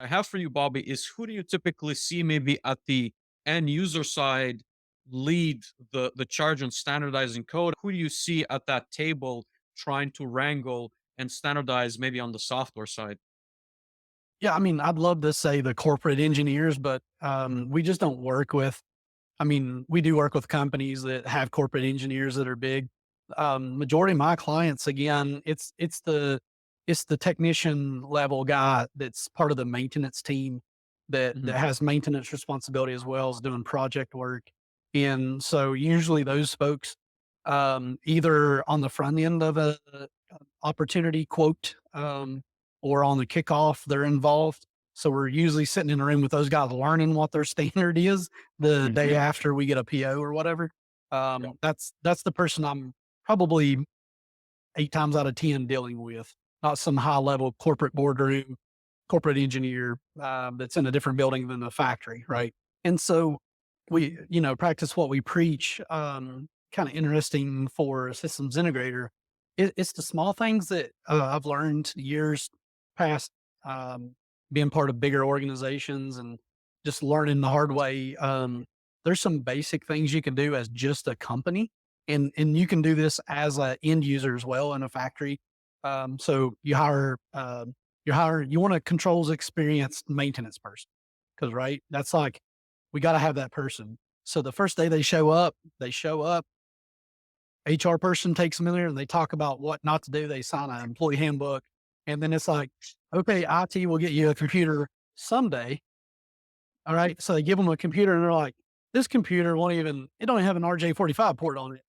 I have for you, Bobby, is who do you typically see maybe at the end user side lead the charge on standardizing code? Who do you see at that table trying to wrangle and standardize maybe on the software side? Yeah, I mean, I'd love to say the corporate engineers, but we just don't work with. I mean, we do work with companies that have corporate engineers that are big. Majority of my clients, again, it's the technician level guy that's part of the maintenance team that Mhm. has maintenance responsibility as well as doing project work. And so usually those folks, either on the front end of a opportunity quote, or on the kickoff, they're involved. So we're usually sitting in a room with those guys learning what their standard is the day Mhm. after we get a PO or whatever. Yeah. That's the person I'm probably 8 times out of 10 dealing with, not some high level corporate boardroom, corporate engineer, that's in a different building than the factory, right? And so we, practice what we preach. Kind of interesting for a systems integrator. It's the small things that I've learned years past, being part of bigger organizations and just learning the hard way. There's some basic things you can do as just a company, and you can do this as a end user as well in a factory. So you want a controls experienced maintenance person, because right, that's like we got to have that person. So the first day they show up. HR person takes them in there and they talk about what not to do. They sign an employee handbook, and then it's like, okay, IT will get you a computer someday. All right, so they give them a computer and they're like, this computer won't even it don't even have an RJ45 port on it.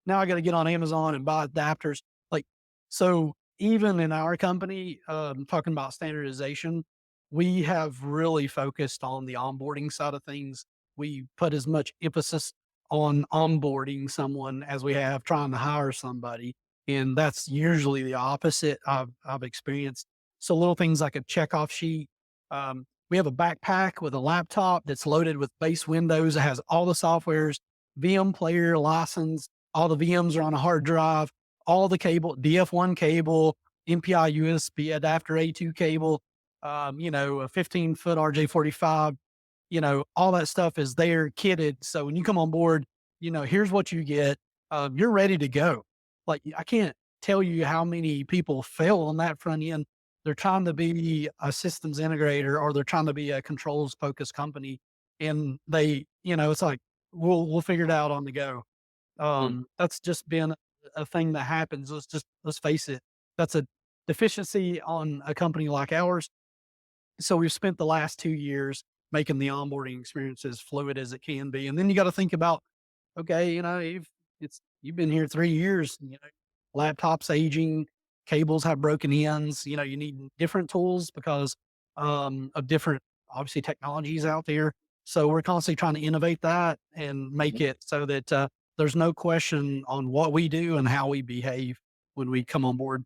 Now I got to get on Amazon and buy adapters. Like, so even in our company, talking about standardization, we have really focused on the onboarding side of things. We put as much emphasis on onboarding someone as we have trying to hire somebody. And that's usually the opposite I've experienced. So little things like a checkoff sheet. We have a backpack with a laptop that's loaded with base Windows. It has all the softwares, VM player license, all the VMs are on a hard drive, all the cable, DF1 cable, MPI USB adapter A2 cable, a 15-foot RJ45, all that stuff is there kitted. So when you come on board, here's what you get. You're ready to go. Like, I can't tell you how many people fail on that front end. They're trying to be a systems integrator or they're trying to be a controls focused company. And it's like, we'll figure it out on the go. Mhm. That's just been a thing that happens. Let's face it. That's a deficiency on a company like ours. So we've spent the last 2 years making the onboarding experience as fluid as it can be. And then you got to think about, okay, you've been here 3 years, laptops aging, cables have broken ends, you need different tools because of different obviously technologies out there. So we're constantly trying to innovate that and make Mhm. it so that there's no question on what we do and how we behave when we come on board.